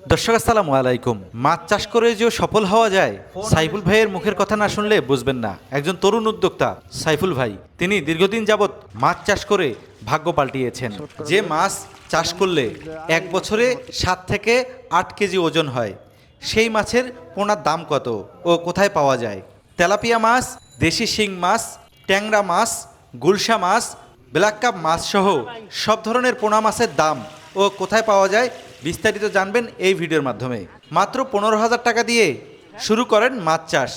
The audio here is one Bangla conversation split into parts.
দর্শক আসসালামু আলাইকুম। মাছ চাষ করে যে সফল হওয়া যায়, সাইফুল ভাইয়ের মুখের কথা না শুনলে বুঝবেন না। একজন তরুণ উদ্যোক্তা সাইফুল ভাই, তিনি দীর্ঘদিন যাবৎ মাছ চাষ করে ভাগ্য পাল্টিয়েছেন। যে মাছ চাষ করলে এক বছরে 7 থেকে 8 কেজি ওজন হয়, সেই মাছের পোনার দাম কত ও কোথায় পাওয়া যায়? তেলাপিয়া মাছ, দেশি শিং মাছ, ট্যাংরা মাছ, গুলশা মাছ, ব্ল্যাক কাপ মাছ সহ সব ধরনের পোনা মাছের দাম ও কোথায় পাওয়া যায় বিস্তারিত জানবেন এই ভিডিওর মাধ্যমে। মাত্র 15,000 টাকা দিয়ে শুরু করেন মাছ চাষ।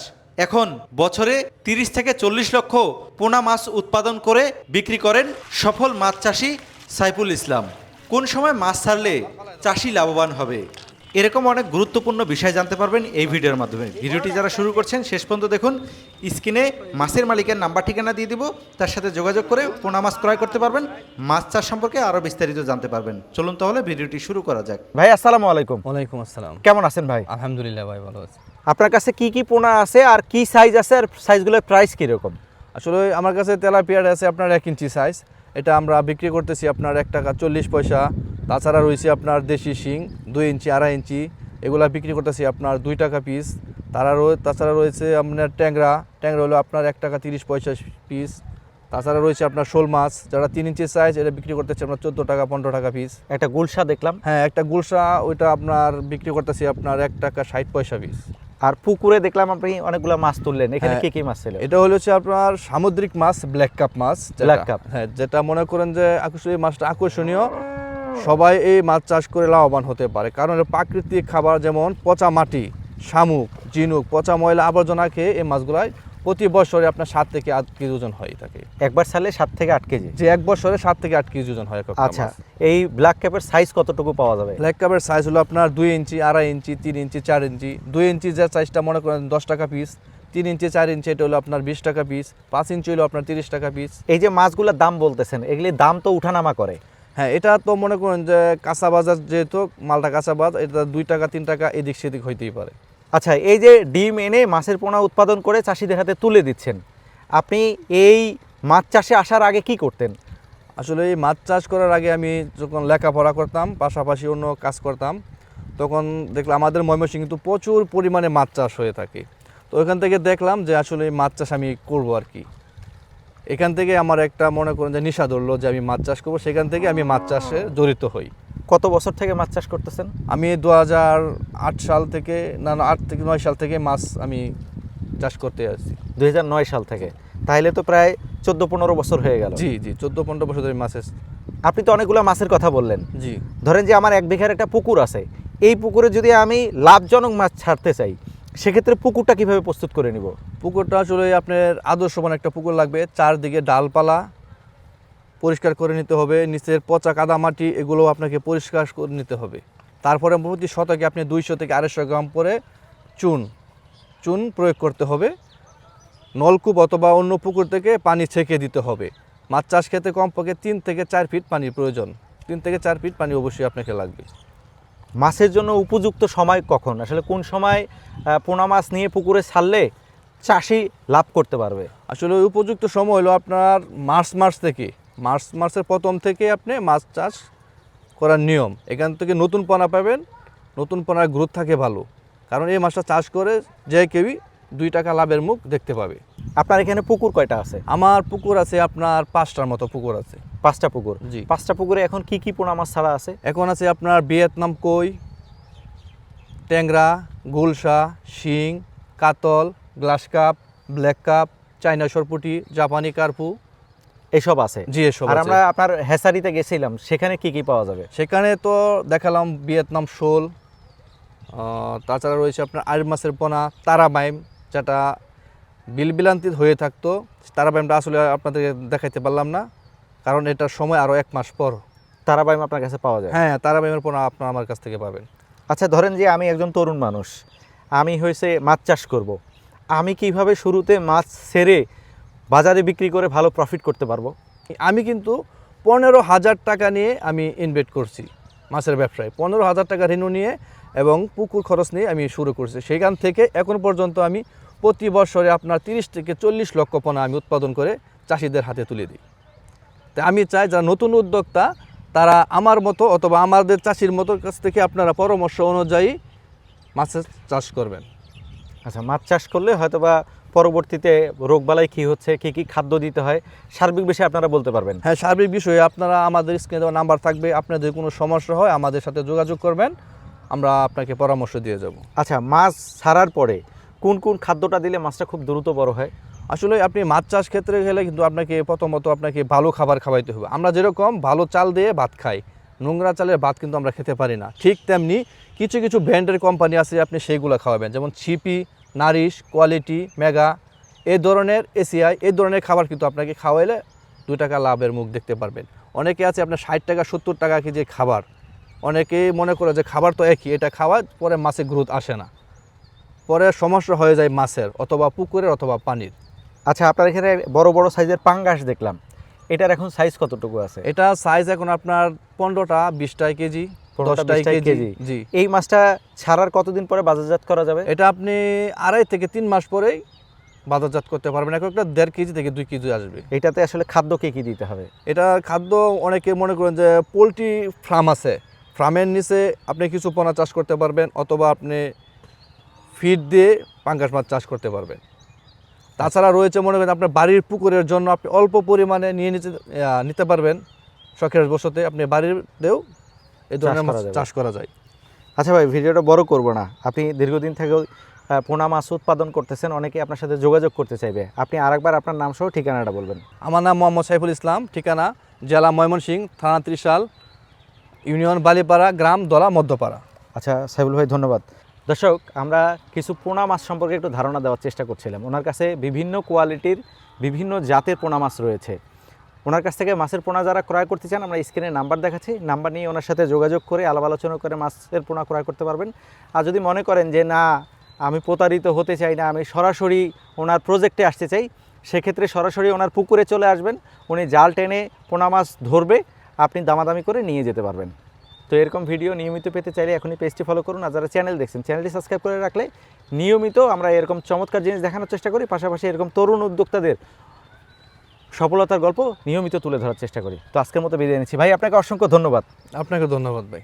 এখন বছরে 30 থেকে 40 লক্ষ পোনা মাছ উৎপাদন করে বিক্রি করেন সফল মাছ চাষি সাইফুল ইসলাম। কোন সময় মাছ ছাড়লে চাষি লাভবান হবে, এরকম অনেক গুরুত্বপূর্ণ বিষয় জানতে পারবেন এই ভিডিওর মাধ্যমে। ভিডিওটি যারা শুরু করছেন শেষ পর্যন্ত দেখুন। স্ক্রিনে মাছের মালিকের নাম্বার ঠিকানা দিয়ে দিব, তার সাথে যোগাযোগ করে পোনা মাছ ক্রয় করতে পারবেন। মাছ চাষ সম্পর্কে আরও বিস্তারিত জানতে পারবেন। চলুন তাহলে ভিডিওটি শুরু করা যাক। ভাই আসসালামু আলাইকুম। ওয়ালাইকুম আসসালাম। কেমন আছেন ভাই? আলহামদুলিল্লাহ ভাই, ভালো আছি। আপনার কাছে কি কি পোনা আছে আর কি সাইজ আছে, আর সাইজগুলোর প্রাইস কীরকম? আসলে আমার কাছে তেলাপিয়াটা আছে আপনার 1 ইঞ্চি সাইজ। এটা আমরা বিক্রি করতেছি আপনার 1 টাকা 40 পয়সা। তাছাড়া রয়েছে আপনার দেশি শিং 2 ইঞ্চি 2.5 ইঞ্চি, এগুলা বিক্রি করতেছি আপনার 2 টাকা পিস। তাছাড়া রয়েছে আপনার ট্যাংরা হলো আপনার 1 টাকা 30 পয়সা পিস। তাছাড়া রয়েছে আপনার শোল মাছ, যারা 3 ইঞ্চি সাইজ, এটা বিক্রি করতেছি আপনার 14 টাকা 15 টাকা পিস। একটা গুলশা দেখলাম। হ্যাঁ, একটা গুলশা, ওইটা আপনার বিক্রি করতেছি আপনার 1 টাকা 60 পয়সা পিস। আর পুকুরে দেখলাম আপনি অনেকগুলো মাছ তুললেন, এখানে কি কি মাছ ছিল? এটা হচ্ছে আপনার সামুদ্রিক মাছ, ব্ল্যাক কাপ মাছ। ব্ল্যাক কাপ, হ্যাঁ, যেটা মনে করেন যে এই মাছটা আকর্ষণীয়, সবাই এই মাছ চাষ করে লাভবান হতে পারে। কারণ এর প্রাকৃতিক খাবার, যেমন পচা মাটি, শামুক, ঝিনুক, পচা ময়লা আবর্জনা খেয়ে এই মাছগুলাই প্রতি বছরে আপনার 7 থেকে 8 কেজি ওজন হয়ে থাকে। একবার ছাড়লে 7 থেকে 8 কেজি? যে এক বছরে 7 থেকে 8 কেজি ওজন হয়। আচ্ছা, এই ব্ল্যাক ক্যাপের সাইজ কতটুকু পাওয়া যাবে? ব্ল্যাক কাপের সাইজ হলো আপনার 2 ইঞ্চি 2.5 ইঞ্চি 3 ইঞ্চি 4 ইঞ্চি। 2 ইঞ্চি যে সাইজটা মনে করেন 10 টাকা পিস, 3 ইঞ্চি 4 ইঞ্চি এটা হলো আপনার 20 টাকা পিস, 5 ইঞ্চি হলো আপনার 30 টাকা পিস। এই যে মাছগুলোর দাম বলতেছেন, এগুলির দাম তো উঠানামা করে। হ্যাঁ, এটা তো মনে করেন যে কাঁচা বাজার, যেহেতু মালটা কাঁচা বাজার, এটা 2 টাকা 3 টাকা এদিক সেদিক হইতেই পারে। আচ্ছা, এই যে ডিম এনে মাছের পোনা উৎপাদন করে চাষিদের হাতে তুলে দিচ্ছেন, আপনি এই মাছ চাষে আসার আগে কি করতেন? আসলে এই মাছ চাষ করার আগে আমি যখন লেখাপড়া করতাম, পাশাপাশি অন্য কাজ করতাম, তখন দেখলাম আমাদের ময়মনসিংহে কিন্তু প্রচুর পরিমাণে মাছ চাষ হয়ে থাকে। তো ওইখান থেকে দেখলাম যে আসলে এই মাছ চাষ আমি করবো আর কি। এখান থেকে আমার একটা মনে করেন যে নেশা ধরলো যে আমি মাছ চাষ করবো। সেখান থেকে আমি মাছ চাষে জড়িত হই। কত বছর থেকে মাছ চাষ করতেছেন? আমি 2008 সাল থেকে 8 থেকে 9 সাল থেকে মাছ আমি চাষ করতে আসছি। 2009 সাল থেকে? তাহলে তো প্রায় 14-15 বছর হয়ে গেল। জি, 14-15 বছর ধরে মাছ। আপনি তো অনেকগুলো মাছের কথা বললেন। জি। ধরেন যে আমার 1 বিঘার একটা পুকুর আছে, এই পুকুরে যদি আমি লাভজনক মাছ ছাড়তে চাই, সেক্ষেত্রে পুকুরটা কিভাবে প্রস্তুত করে নিব? পুকুরটা আসলে আপনার আদর্শবান একটা পুকুর লাগবে। চারদিকে ডালপালা পরিষ্কার করে নিতে হবে, নিচের পচা কাদামাটি এগুলো আপনাকে পরিষ্কার করে নিতে হবে। তারপরে প্রতি শতকে আপনি 200 থেকে 250 গ্রাম করে চুন প্রয়োগ করতে হবে। নলকূপ অথবা অন্য পুকুর থেকে পানি ছেঁকে দিতে হবে। মাছ চাষ খেতে কমপক্ষে 3 থেকে 4 ফিট পানির প্রয়োজন। 3 থেকে 4 ফিট পানি অবশ্যই আপনাকে লাগবে। মাছের জন্য উপযুক্ত সময় কখন? আসলে কোন সময় পোনা মাছ নিয়ে পুকুরে ছাড়লে চাষি লাভ করতে পারবে? আসলে উপযুক্ত সময় হলো আপনার মার্চের প্রথম থেকে আপনি মাছ চাষ করার নিয়ম। এখান থেকে নতুন পোনা পাবেন, নতুন পোনার গ্রোথ থাকে ভালো। কারণ এই মাছটা চাষ করে যে কেউই 2 টাকা লাভের মুখ দেখতে পাবে। আপনার এখানে পুকুর কয়টা আছে? আমার পুকুর আছে আপনার 5টার মতো পুকুর আছে। 5টা পুকুর? জি। 5টা পুকুরে এখন কি কি পোনা মাছ ছাড়া আছে? এখন আছে আপনার ভিয়েতনাম কই, ট্যাংরা, গুলশা, শিং, কাতল, গ্লাস কাপ, ব্ল্যাক কাপ, চাইনা সরপুটি, জাপানি কার্পু এসব আছে? জি, এসব আর আছে। আমরা আপনার হ্যাচারিতে গেছিলাম, সেখানে কি কি পাওয়া যাবে? সেখানে তো দেখালাম ভিয়েতনাম শোল, তাছাড়া রয়েছে আপনার আইর মাছের পোনা, তারাবাইম, যেটা বিলবিলান্তিত হয়ে থাকতো। তারাবাইমটা আসলে আপনাদেরকে দেখাইতে পারলাম না, কারণ এটার সময় আরও 1 মাস পর। তারাবাইম আপনার কাছে পাওয়া যায়? হ্যাঁ, তারাবাইমের পোনা আপনার আমার কাছ থেকে পাবেন। আচ্ছা, ধরেন যে আমি একজন তরুণ মানুষ, আমি মাছ চাষ করব, আমি কিভাবে শুরুতে মাছ ছেড়ে বাজারে বিক্রি করে ভালো প্রফিট করতে পারবো? আমি কিন্তু 15,000 টাকা নিয়ে আমি ইনভেস্ট করছি মাছের ব্যবসায়। 15,000 টাকা ঋণ নিয়ে এবং পুকুর খরচ নিয়ে আমি শুরু করছি। সেখান থেকে এখন পর্যন্ত আমি প্রতি বছরে আপনার 30 থেকে 40 লক্ষ পোনা আমি উৎপাদন করে চাষিদের হাতে তুলে দিই। তাই আমি চাই যারা নতুন উদ্যোক্তা তারা আমার মতো অথবা আমাদের চাষির মতো কাছ থেকে আপনারা পরামর্শ অনুযায়ী মাছের চাষ করবেন। আচ্ছা, মাছ চাষ করলে হয়তোবা পরবর্তীতে রোগবালাই কী হচ্ছে, কী কী খাদ্য দিতে হয়, সার্বিক বিষয়ে আপনারা বলতে পারবেন। হ্যাঁ, সার্বিক বিষয়ে আপনারা আমাদের স্ক্রিনে দেওয়া নাম্বার থাকবে, আপনাদের কোনো সমস্যা হয় আমাদের সাথে যোগাযোগ করবেন, আমরা আপনাকে পরামর্শ দিয়ে যাব। আচ্ছা, মাছ ছাড়ার পরে কোন কোন খাদ্যটা দিলে মাছটা খুব দ্রুত বড় হয়? আসলে আপনি মাছ চাষ ক্ষেত্রে গেলে কিন্তু আপনাকে প্রথমত আপনাকে ভালো খাবার খাওয়াইতে হবে। আমরা যেরকম ভালো চাল দিয়ে ভাত খাই, নোংরা চালের ভাত কিন্তু আমরা খেতে পারি না। ঠিক তেমনি কিছু কিছু ব্র্যান্ডের কোম্পানি আছে, আপনি সেইগুলো খাওয়াবেন, যেমন ছিপি, নারিশ, কোয়ালিটি, মেগা, এই ধরনের এসিআই, এই ধরনের খাবার কিন্তু আপনাকে খাওয়াইলে 2 টাকা লাভের মুখ দেখতে পারবেন। অনেকে আছে আপনার 60 টাকা 70 টাকা কেজি খাবার, অনেকেই মনে করে যে খাবার তো একই, এটা খাওয়া পরে মাছের গ্রোথ আসে না, পরে সমস্যা হয়ে যায় মাছের অথবা পুকুরের অথবা পানির। আচ্ছা, আপনার এখানে বড় বড় সাইজের পাঙ্গাস দেখলাম, এটার এখন সাইজ কতটুকু আছে? এটা সাইজ এখন আপনার 15টা 20টা কেজি, 10টা কেজি। জি, এই মাছটা ছাড়ার কতদিন পরে বাজারজাত করা যাবে? এটা আপনি 2.5 থেকে 3 মাস পরেই বাজারজাত করতে পারবেন। এখন একটা 1.5 কেজি থেকে 2 কেজি আসবে। এটাতে আসলে খাদ্য কী কী দিতে হবে? এটা খাদ্য অনেকে মনে করেন যে পোলট্রি ফার্ম আছে, ফার্মের নিচে আপনি কিছু পোনা চাষ করতে পারবেন, অথবা আপনি ফিড দিয়ে পাঙ্গাস মাছ চাষ করতে পারবেন। তাছাড়া রয়েছে মনে করেন আপনার বাড়ির পুকুরের জন্য আপনি অল্প পরিমাণে নিতে পারবেন, শখের বশতে আপনি বাড়িতেও এই ধরনের মাছ চাষ করা যায়। আচ্ছা ভাই, ভিডিওটা বড় করব না, আপনি দীর্ঘদিন থেকে পোনা মাছ উৎপাদন করতেছেন, অনেকে আপনার সাথে যোগাযোগ করতে চাইবে, আপনি আরেকবার আপনার নাম সহ ঠিকানাটা বলবেন। আমার নাম মোহাম্মদ সাইফুল ইসলাম, ঠিকানা জেলা ময়মনসিংহ, থানা ত্রিশাল, ইউনিয়ন বালিপাড়া, গ্রাম দলা মধ্যপাড়া। আচ্ছা সাইফুল ভাই, ধন্যবাদ। দর্শক, আমরা কিছু পোনা মাছ সম্পর্কে একটু ধারণা দেওয়ার চেষ্টা করছিলাম। ওনার কাছে বিভিন্ন কোয়ালিটির বিভিন্ন জাতের পোনা মাছ রয়েছে। ওনার কাছ থেকে মাছের পোনা যারা ক্রয় করতে চান, আমরা স্ক্রিনে নাম্বার দেখাচ্ছি, নাম্বার নিয়ে ওনার সাথে যোগাযোগ করে আলাপ আলোচনা করে মাছের পোনা ক্রয় করতে পারবেন। আর যদি মনে করেন যে না, আমি প্রতারিত হতে চাই না, আমি সরাসরি ওনার প্রজেক্টে আসতে চাই, সেক্ষেত্রে সরাসরি ওনার পুকুরে চলে আসবেন, উনি জাল টেনে পোনা মাছ ধরবে, আপনি দামাদামি করে নিয়ে যেতে পারবেন। তো এরকম ভিডিও নিয়মিত পেতে চাইলে এখনই পেজটি ফলো করুন। আর যারা চ্যানেল দেখছেন, চ্যানেলটি সাবস্ক্রাইব করে রাখলে নিয়মিত আমরা এরকম চমৎকার জিনিস দেখানোর চেষ্টা করি, পাশাপাশি এরকম তরুণ উদ্যোক্তাদের সফলতার গল্প নিয়মিত তুলে ধরার চেষ্টা করি। তো আজকের মতো বিদায় নিচ্ছি ভাই, আপনাকে অসংখ্য ধন্যবাদ। আপনাকে ধন্যবাদ ভাই।